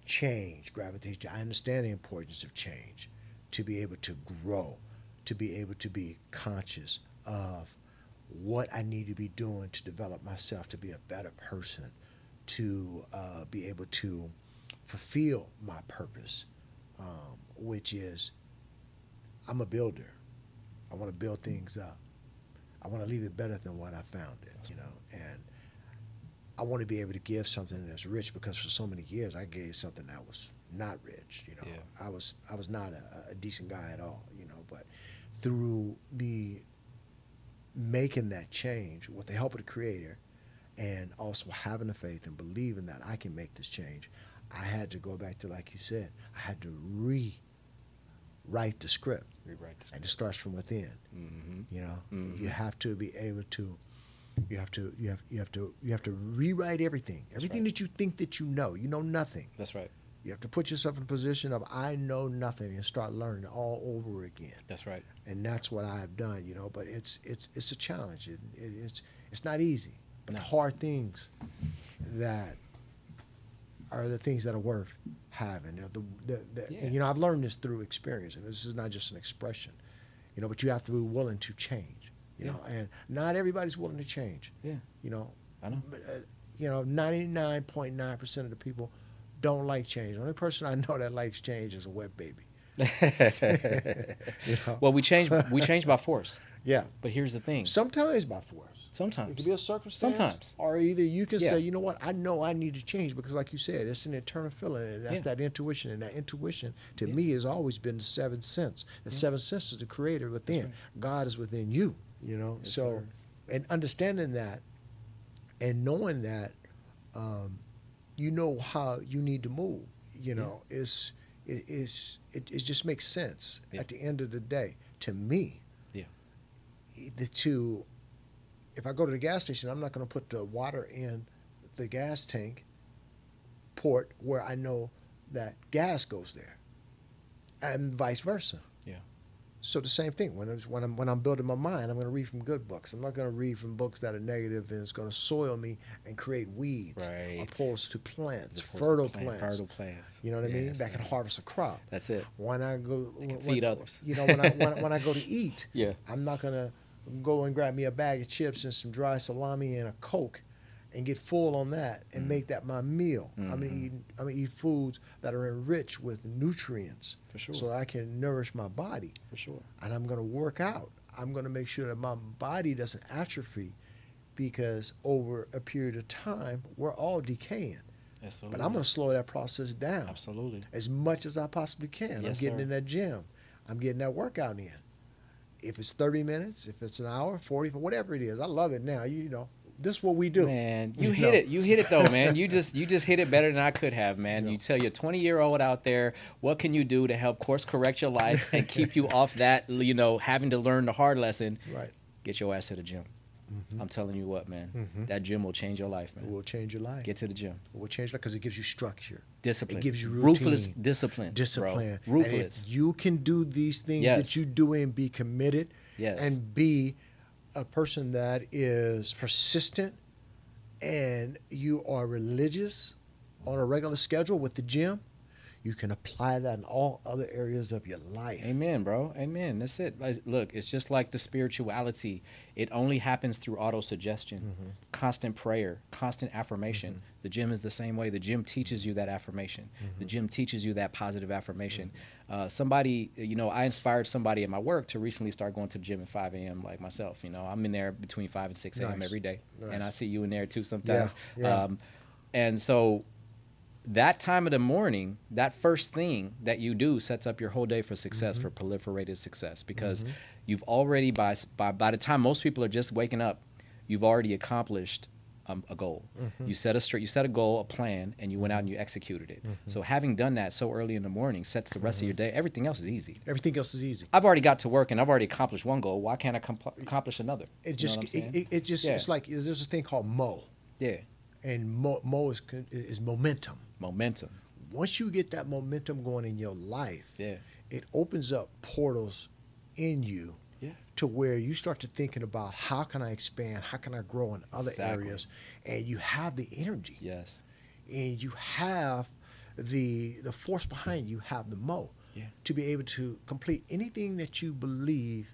Speaker 1: change, gravitate. I understand the importance of change, to be able to grow, to be able to be conscious of what I need to be doing to develop myself to be a better person, to be able to fulfill my purpose, which is I'm a builder. I want to build things up. I want to leave it better than what I found it, you know, and I want to be able to give something that's rich, because for so many years I gave something that was not rich, you know. Yeah. I was not a decent guy at all, you know, but through me making that change with the help of the Creator, and also having the faith and believing that I can make this change, I had to go back to, like you said, I had to rewrite the script. And it starts from within. Mm-hmm. You know, you have to be able to. You have to rewrite everything. Everything that you think that you know nothing.
Speaker 2: That's right.
Speaker 1: You have to put yourself in a position of I know nothing and start learning all over again.
Speaker 2: That's right.
Speaker 1: And that's what I have done, you know. But it's a challenge. It's not easy. But the hard things that are the things that are worth having. You know, I've learned this through experience, and this is not just an expression. You know, but you have to be willing to change. You know, and not everybody's willing to change. Yeah. You know,
Speaker 2: I know.
Speaker 1: You know, 99.9% of the people don't like change. The only person I know that likes change is a wet baby. You know?
Speaker 2: Well, we change by force.
Speaker 1: Yeah.
Speaker 2: But here's the thing.
Speaker 1: Sometimes by force.
Speaker 2: Sometimes.
Speaker 1: It can be a circumstance.
Speaker 2: Sometimes.
Speaker 1: Or either you can say, you know what, I know I need to change, because like you said, it's an internal feeling, and that's that intuition. And that intuition, to me, has always been the seventh sense. The seventh sense is the Creator within. Right. God is within you, you know. Yes, so, and understanding that and knowing that, you know how you need to move, you know, it just makes sense at the end of the day to me. Yeah. If I go to the gas station, I'm not going to put the water in the gas tank port where I know that gas goes there, and vice versa. Yeah. So the same thing. When I'm building my mind, I'm going to read from good books. I'm not going to read from books that are negative and it's going to soil me and create weeds, opposed to plants, fertile plants. You know what I mean? That can harvest a crop.
Speaker 2: That's it.
Speaker 1: When I go
Speaker 2: feed others.
Speaker 1: You know, when I go to eat, I'm not going to go and grab me a bag of chips and some dry salami and a Coke and get full on that and make that my meal. Mm-hmm. I'm gonna eat foods that are enriched with nutrients, for sure, so that I can nourish my body, for sure. And I'm gonna work out. I'm gonna make sure that my body doesn't atrophy, because over a period of time we're all decaying. Absolutely. But I'm gonna slow that process down. Absolutely. As much as I possibly can. Yes, I'm getting in that gym. I'm getting that workout in. If it's 30 minutes, if it's an hour, 40, whatever it is, I love it now. You know, this is what we do.
Speaker 2: Man, you hit it. You hit it though, man. You just hit it better than I could have, man. You tell your 20-year-old out there, what can you do to help course correct your life and keep you off that, you know, having to learn the hard lesson. Right. Get your ass to the gym. Mm-hmm. I'm telling you what, man. Mm-hmm. That gym will change your life, man.
Speaker 1: It will change your life.
Speaker 2: Get to the gym.
Speaker 1: It will change life because it gives you structure.
Speaker 2: Discipline.
Speaker 1: It gives you routine.
Speaker 2: Ruthless discipline.
Speaker 1: Discipline.
Speaker 2: Bro. Ruthless.
Speaker 1: And if you can do these things that you do and be committed, and be a person that is persistent, and you are religious on a regular schedule with the gym, you can apply that in all other areas of your life.
Speaker 2: Amen, bro. Amen. That's it. Look, it's just like the spirituality. It only happens through auto-suggestion, constant prayer, constant affirmation. The gym is the same way. The gym teaches you that affirmation. The gym teaches you that positive affirmation. Somebody, you know, I inspired somebody at my work to recently start going to the gym at 5 a.m. like myself. You know, I'm in there between 5 and 6 a.m. every day. And I see you in there too sometimes. Yeah. And so that time of the morning, that first thing that you do sets up your whole day for success, for proliferated success, because you've already, by the time most people are just waking up, you've already accomplished a goal. You set a goal, a plan, and you went out and you executed it. So having done that so early in the morning sets the rest of your day. Everything else is easy.
Speaker 1: Everything else is easy.
Speaker 2: I've already got to work and I've already accomplished one goal. Why can't I accomplish another?
Speaker 1: It's like there's this thing called Mo. Yeah. And Mo is momentum. Momentum. Once you get that momentum going in your life, it opens up portals in you to where you start to thinking about how can I expand, how can I grow in other
Speaker 2: Exactly.
Speaker 1: areas, and you have the energy,
Speaker 2: Yes.
Speaker 1: and you have the force behind you, have the
Speaker 2: Yeah.
Speaker 1: to be able to complete anything that you believe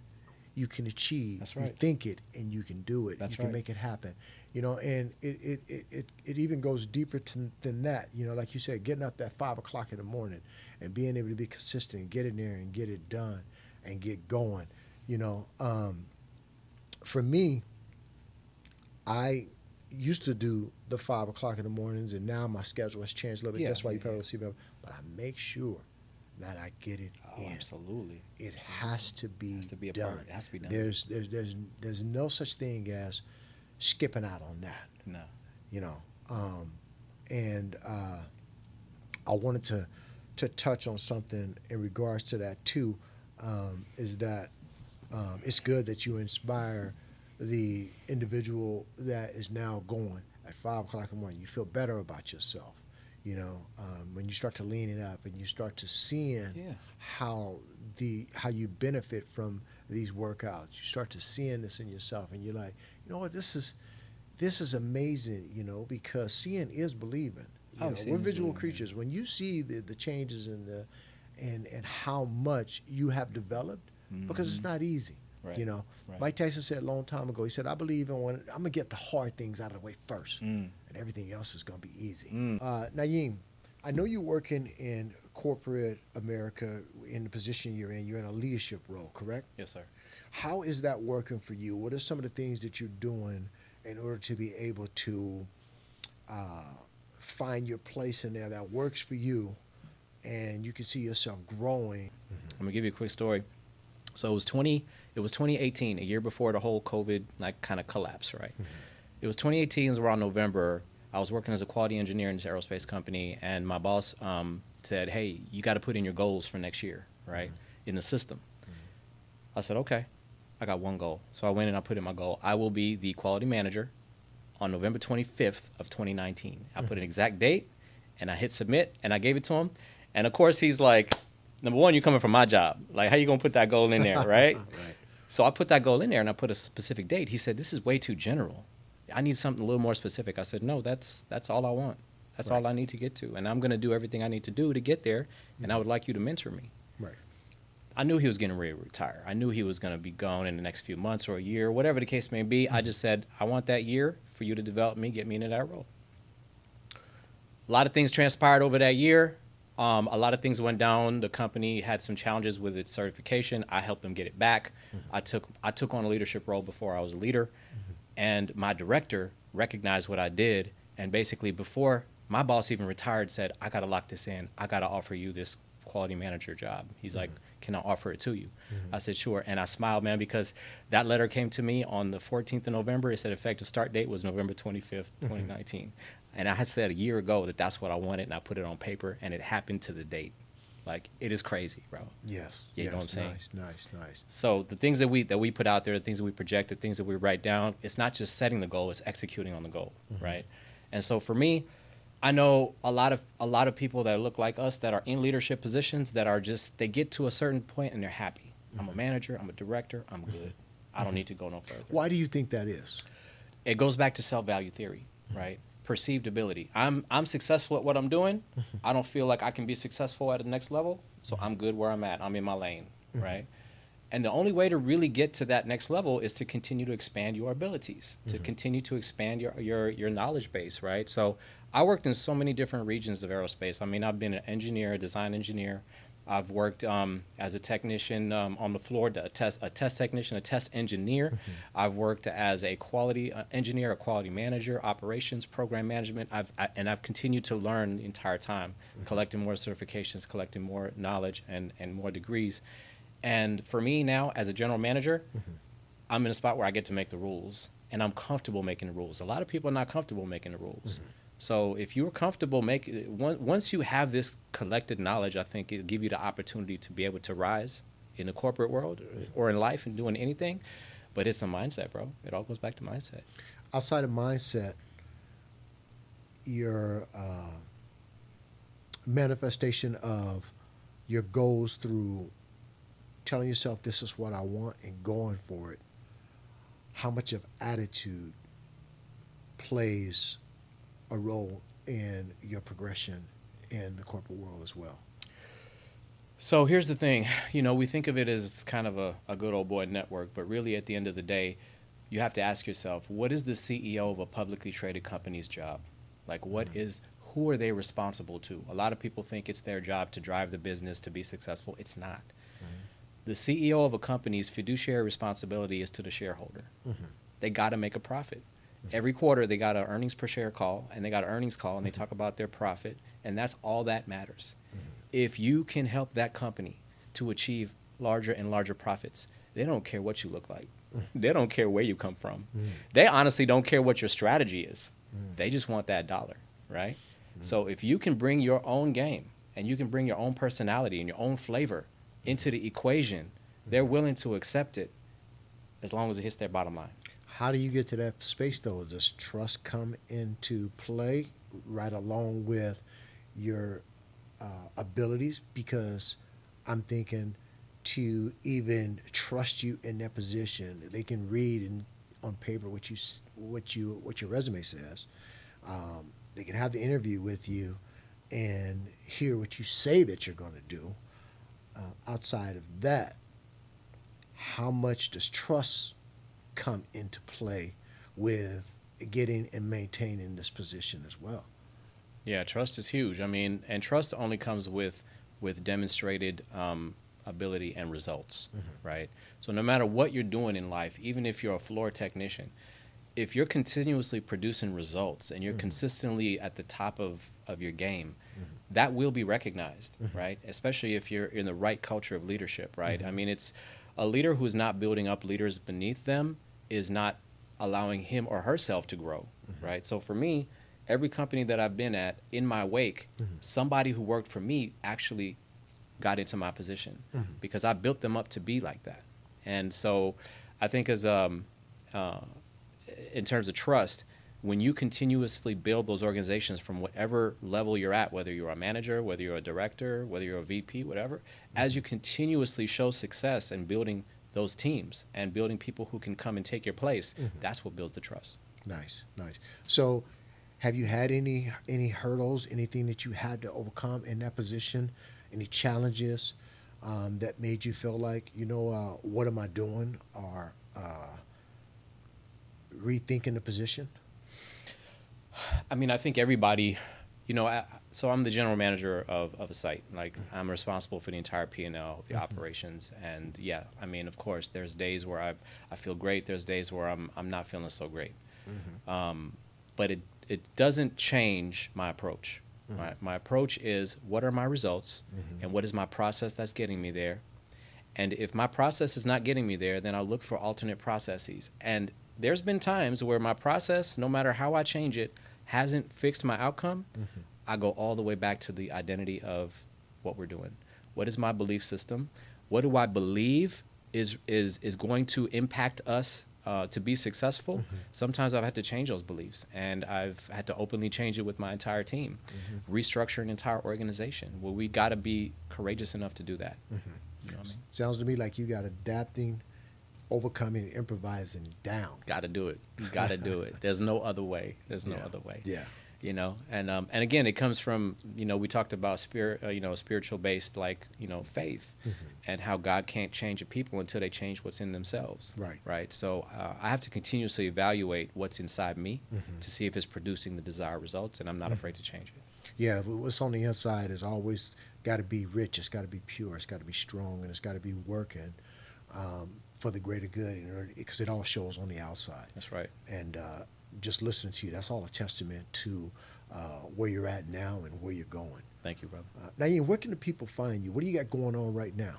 Speaker 1: you can achieve.
Speaker 2: That's
Speaker 1: You
Speaker 2: right.
Speaker 1: think it and you can do it.
Speaker 2: That's
Speaker 1: you can
Speaker 2: right.
Speaker 1: make it happen. And it even goes deeper than that. Like you said, getting up at 5 o'clock in the morning and being able to be consistent and get in there and get it done and get going. For me, I used to do the 5 o'clock in the mornings, and now my schedule has changed a little bit.
Speaker 2: Yeah,
Speaker 1: That's why you
Speaker 2: yeah,
Speaker 1: probably
Speaker 2: yeah.
Speaker 1: see me. But I make sure that I get it
Speaker 2: Oh,
Speaker 1: in.
Speaker 2: absolutely.
Speaker 1: It has to be,
Speaker 2: It has to be a
Speaker 1: done.
Speaker 2: part. It has to be done.
Speaker 1: There's no such thing as skipping out on that.
Speaker 2: No.
Speaker 1: And I wanted to touch on something in regards to that too. Is that it's good that you inspire the individual that is now going at 5 o'clock in the morning. You feel better about yourself. When you start to lean it up and you start to seeing
Speaker 2: Yeah.
Speaker 1: how you benefit from these workouts, you start to seeing this in yourself, and you're like, you know what, this is amazing, because seeing is believing.
Speaker 2: Oh, seeing
Speaker 1: We're
Speaker 2: is
Speaker 1: visual
Speaker 2: believing,
Speaker 1: creatures. When you see the changes and how much you have developed, because it's not easy.
Speaker 2: Right. Right.
Speaker 1: Mike Tyson said a long time ago, he said, I believe in when I'm going to get the hard things out of the way first, and everything else is going to be easy. Nayeem, I know you're working in corporate America in the position you're in. You're in a leadership role, correct?
Speaker 2: Yes, sir.
Speaker 1: How is that working for you? What are some of the things that you're doing in order to be able to find your place in there that works for you and you can see yourself growing?
Speaker 2: I'm gonna give you a quick story. So it was 2018, a year before the whole COVID kind of collapse, right? It was 2018, it was around November. I was working as a quality engineer in this aerospace company, and my boss said, hey, you got to put in your goals for next year, right, in the system. I said, okay, I got one goal. So I went and I put in my goal. I will be the quality manager on November 25th of 2019. I put an exact date, and I hit submit, and I gave it to him. And, of course, he's like, number one, you're coming from my job. Like, how you going to put that goal in there, right?
Speaker 1: Right.
Speaker 2: So I put that goal in there, and I put a specific date. He said, this is way too general. I need something a little more specific. I said, no, that's all I want. That's all I need to get to. And I'm going to do everything I need to do to get there, and I would like you to mentor me.
Speaker 1: Right.
Speaker 2: I knew he was getting ready to retire. I knew he was going to be gone in the next few months or a year, whatever the case may be. I just said, I want that year for you to develop me, get me into that role. A lot of things transpired over that year. A lot of things went down. The company had some challenges with its certification. I helped them get it back. I took on a leadership role before I was a leader. And my director recognized what I did. And basically before my boss even retired said, I got to lock this in. I got to offer you this quality manager job. He's like, can I offer it to you? I said, sure. And I smiled, man, because that letter came to me on the 14th of November. It said effective start date was November 25th, 2019. And I had said a year ago that that's what I wanted, and I put it on paper, and it happened to the date. Like, it is crazy, bro.
Speaker 1: Yes.
Speaker 2: You know what I'm saying?
Speaker 1: Nice.
Speaker 2: So the things that we put out there, the things that we project, the things that we write down, it's not just setting the goal, it's executing on the goal, right? And so for me, I know a lot of people that look like us that are in leadership positions that are just, they get to a certain point and they're happy. I'm a manager, I'm a director, I'm good. I don't need to go no further.
Speaker 1: Why do you think that is?
Speaker 2: It goes back to self-value theory, right? Perceived ability. I'm successful at what I'm doing. I don't feel like I can be successful at the next level, so I'm good where I'm at. I'm in my lane, right? And the only way to really get to that next level is to continue to expand your abilities, to continue to expand your knowledge base, right? So I worked in so many different regions of aerospace. I mean, I've been an engineer, a design engineer. I've worked as a technician on the floor, a test technician, a test engineer. I've worked as a quality engineer, a quality manager, operations, program management. I've continued to learn the entire time, collecting more certifications, collecting more knowledge and more degrees. And for me now, as a general manager, I'm in a spot where I get to make the rules, and I'm comfortable making the rules. A lot of people are not comfortable making the rules. So if you're comfortable once you have this collected knowledge, I think it'll give you the opportunity to be able to rise in the corporate world or in life and doing anything. But it's a mindset, bro. It all goes back to mindset.
Speaker 1: Outside of mindset, your manifestation of your goals through telling yourself this is what I want and going for it, how much of attitude plays a role in your progression in the corporate world as well?
Speaker 2: So here's the thing, you know, we think of it as kind of a good old boy network, but really at the end of the day, you have to ask yourself, what is the CEO of a publicly traded company's job? Like, who are they responsible to? A lot of people think it's their job to drive the business to be successful. It's not. The CEO of a company's fiduciary responsibility is to the shareholder. They got to make a profit. Every quarter, they got an earnings per share call, and they got an earnings call, and they talk about their profit, and that's all that matters. If you can help that company to achieve larger and larger profits, they don't care what you look like. They don't care where you come from. They honestly don't care what your strategy is. They just want that dollar, right? So if you can bring your own game, and you can bring your own personality and your own flavor into the equation, they're willing to accept it as long as it hits their bottom line.
Speaker 1: How do you get to that space, though? Does trust come into play right along with your abilities? Because I'm thinking to even trust you in that position, they can read on paper what your resume says. They can have the interview with you and hear what you say that you're going to do. Outside of that, how much does trust come into play with getting and maintaining this position as well?
Speaker 2: Yeah, trust is huge. I mean, and trust only comes with demonstrated ability and results, right? So no matter what you're doing in life, even if you're a floor technician, if you're continuously producing results and you're consistently at the top of your game, that will be recognized, right? Especially if you're in the right culture of leadership, right? I mean, it's a leader who's not building up leaders beneath them is not allowing him or herself to grow, right? So for me, every company that I've been at, in my wake, somebody who worked for me actually got into my position because I built them up to be like that. And so I think as in terms of trust, when you continuously build those organizations from whatever level you're at, whether you're a manager, whether you're a director, whether you're a VP, whatever, as you continuously show success in building those teams and building people who can come and take your place, that's what builds the trust.
Speaker 1: Nice. So have you had any hurdles, anything that you had to overcome in that position, any challenges that made you feel like, what am I doing, or rethinking the position?
Speaker 2: I mean, I think everybody, so I'm the general manager of a site. Like, I'm responsible for the entire P&L of the operations. And yeah, I mean, of course, there's days where I feel great. There's days where I'm not feeling so great. But it doesn't change my approach. Right? My approach is, what are my results and what is my process that's getting me there? And if my process is not getting me there, then I'll look for alternate processes. And there's been times where my process, no matter how I change it, hasn't fixed my outcome. I go all the way back to the identity of what we're doing. What is my belief system? What do I believe is going to impact us to be successful? Sometimes I've had to change those beliefs, and I've had to openly change it with my entire team, restructure an entire organization. Well, we got to be courageous enough to do that. You know what I mean?
Speaker 1: Sounds to me like you got adapting, overcoming, improvising down.
Speaker 2: Got to do it. You got to do it. There's no other way. There's no other way.
Speaker 1: Yeah.
Speaker 2: And again, it comes from, we talked about spiritual based, faith, and how God can't change a people until they change what's in themselves. Right. So I have to continuously evaluate what's inside me to see if it's producing the desired results, and I'm not afraid to change it.
Speaker 1: Yeah, what's on the inside is always got to be rich. It's got to be pure. It's got to be strong, and it's got to be working for the greater good, because it all shows on the outside.
Speaker 2: That's right.
Speaker 1: And just listening to you, that's all a testament to where you're at now and where you're going.
Speaker 2: Thank you, brother.
Speaker 1: Nayeem, where can the people find you? What do you got going on right now?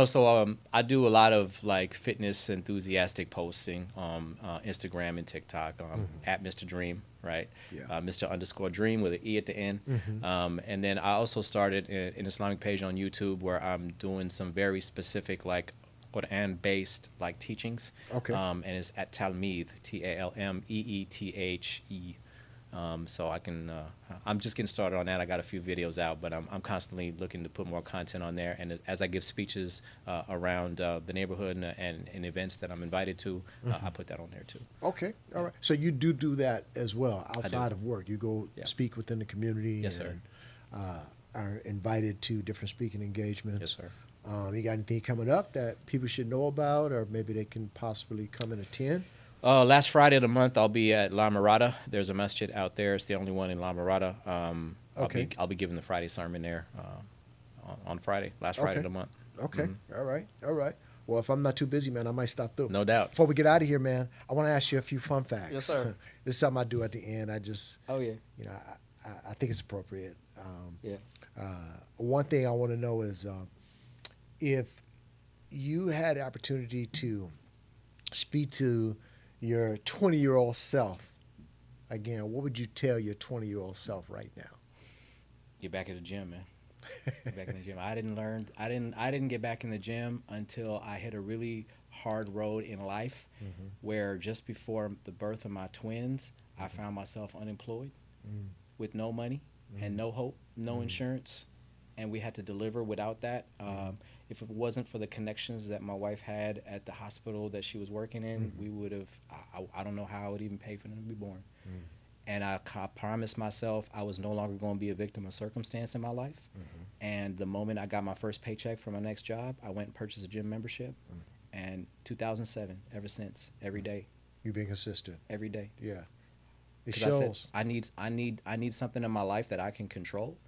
Speaker 2: So I do a lot of fitness enthusiastic posting on Instagram and TikTok at Mr. Dream, right?
Speaker 1: Yeah.
Speaker 2: Mr._Dream with an E at the end. And then I also started an Islamic page on YouTube where I'm doing some very specific Quran-based teachings.
Speaker 1: Okay.
Speaker 2: And it's at Talmeed, Talmeethe. So I can, I'm just getting started on that. I got a few videos out, but I'm constantly looking to put more content on there. And as I give speeches around the neighborhood and events that I'm invited to, I put that on there too.
Speaker 1: Okay, all right. So you do that as well outside of work. You go
Speaker 2: Yeah.
Speaker 1: speak within the community.
Speaker 2: Yes, sir.
Speaker 1: And are invited to different speaking engagements.
Speaker 2: Yes, sir.
Speaker 1: You got anything coming up that people should know about, or maybe they can possibly come and attend?
Speaker 2: Last Friday of the month, I'll be at La Mirada. There's a masjid out there. It's the only one in La Mirada.
Speaker 1: Okay.
Speaker 2: I'll be giving the Friday sermon there on Friday, last Friday of the month.
Speaker 1: Okay, all right, all right. Well, if I'm not too busy, man, I might stop through.
Speaker 2: No doubt.
Speaker 1: Before we get out of here, man, I want to ask you a few fun facts.
Speaker 2: Yes, sir.
Speaker 1: This is something I do at the end. I just,
Speaker 2: Oh, yeah.
Speaker 1: you know, I think it's appropriate.
Speaker 2: Yeah.
Speaker 1: One thing I want to know is if you had the opportunity to speak to your 20-year-old self again, what would you tell your 20-year-old self right now?
Speaker 2: Get back in the gym, man. Get back in the gym. I didn't get back in the gym until I hit a really hard road in life, where just before the birth of my twins, I found myself unemployed with no money and no hope, no insurance, and we had to deliver without that. If it wasn't for the connections that my wife had at the hospital that she was working in, we would have, I don't know how I would even pay for them to be born. And I promised myself I was no longer going to be a victim of circumstance in my life. And the moment I got my first paycheck for my next job, I went and purchased a gym membership. And 2007, ever since, every day.
Speaker 1: You being consistent.
Speaker 2: Every day.
Speaker 1: Yeah. It
Speaker 2: 'Cause
Speaker 1: shows.
Speaker 2: I said, I need something in my life that I can control.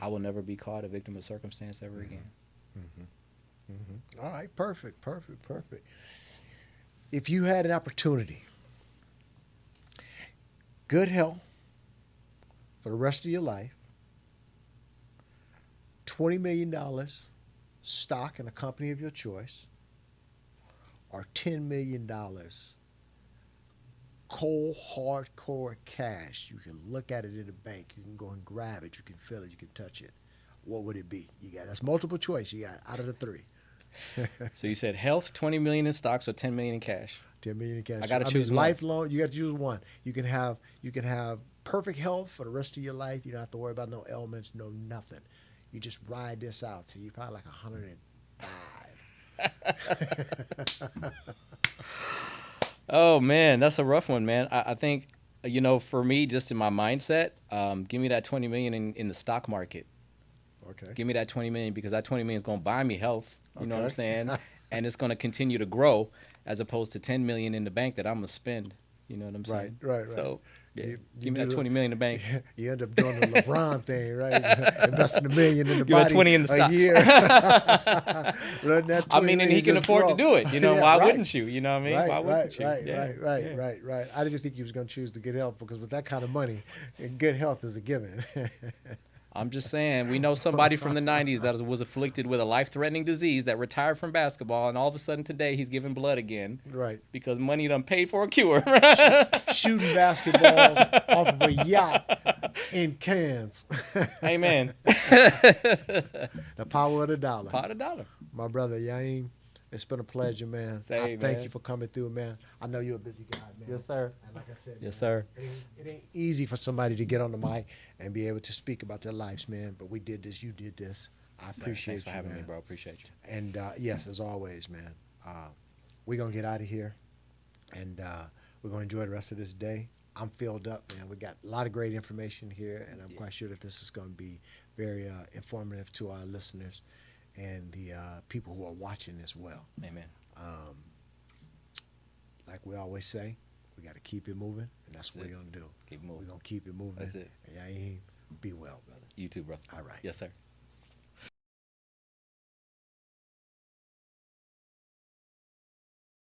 Speaker 2: I will never be caught a victim of circumstance ever again.
Speaker 1: All right, perfect. If you had an opportunity, good health for the rest of your life, $20 million stock in a company of your choice, or $10 million cold, hardcore cash, you can look at it in the bank, you can go and grab it, you can feel it, you can touch it, what would it be? That's multiple choice. You got out of the three.
Speaker 2: So you said health, 20 million in stocks, or 10 million in cash.
Speaker 1: 10 million in cash.
Speaker 2: I gotta choose one.
Speaker 1: Lifelong. You got to choose one. You can have perfect health for the rest of your life. You don't have to worry about no ailments, no nothing. You just ride this out till you're probably like 105.
Speaker 2: Oh man, that's a rough one, man. I think, for me, just in my mindset, give me that 20 million in the stock market.
Speaker 1: Okay.
Speaker 2: Give me that 20 million, because that 20 million is going to buy me health. You know what I'm
Speaker 1: Okay.
Speaker 2: saying? And it's going to continue to grow, as opposed to 10 million in the bank that I'm going to spend. You know what I'm saying?
Speaker 1: Right.
Speaker 2: So, yeah,
Speaker 1: You
Speaker 2: give me that
Speaker 1: do
Speaker 2: 20 million in the bank.
Speaker 1: You end up doing the LeBron thing, right? Investing $1 million in the
Speaker 2: Give her
Speaker 1: body
Speaker 2: 20 in the
Speaker 1: a
Speaker 2: stocks.
Speaker 1: year. Letting that
Speaker 2: I
Speaker 1: 20
Speaker 2: mean, and
Speaker 1: million
Speaker 2: he can
Speaker 1: just
Speaker 2: afford to
Speaker 1: grow.
Speaker 2: do it.
Speaker 1: Yeah,
Speaker 2: why
Speaker 1: right.
Speaker 2: wouldn't you? You know what I mean? Why wouldn't you?
Speaker 1: Right. I didn't think he was going to choose to get health, because with that kind of money, good health is a given.
Speaker 2: I'm just saying, we know somebody from the 90s that was afflicted with a life-threatening disease that retired from basketball, and all of a sudden today he's giving blood again.
Speaker 1: Right.
Speaker 2: Because money done paid for a cure.
Speaker 1: Shooting basketballs off of a yacht in Cannes.
Speaker 2: Amen.
Speaker 1: The power of the dollar.
Speaker 2: Pot of dollar.
Speaker 1: My brother Nayeem, it's been a pleasure, man.
Speaker 2: Same,
Speaker 1: Thank
Speaker 2: man.
Speaker 1: you for coming through, man. I know you're a busy guy, man.
Speaker 2: Yes, sir.
Speaker 1: And like I said,
Speaker 2: Yes,
Speaker 1: man,
Speaker 2: sir.
Speaker 1: It ain't easy for somebody to get on the mic and be able to speak about their lives, man. But we did this. You did this. I appreciate
Speaker 2: Thanks for
Speaker 1: you,
Speaker 2: having
Speaker 1: man.
Speaker 2: me, bro. Appreciate you.
Speaker 1: And yes, as always, man, we're going to get out of here, and we're going to enjoy the rest of this day. I'm filled up, man. We got a lot of great information here, and I'm quite sure that this is going to be very informative to our listeners and the people who are watching as well.
Speaker 2: Amen.
Speaker 1: Like we always say, we got to keep it moving, and that's what we're going to do.
Speaker 2: Keep moving.
Speaker 1: We're going to keep it moving.
Speaker 2: That's it.
Speaker 1: And Nayeem, be well, brother.
Speaker 2: You too, bro.
Speaker 1: All right.
Speaker 2: Yes, sir.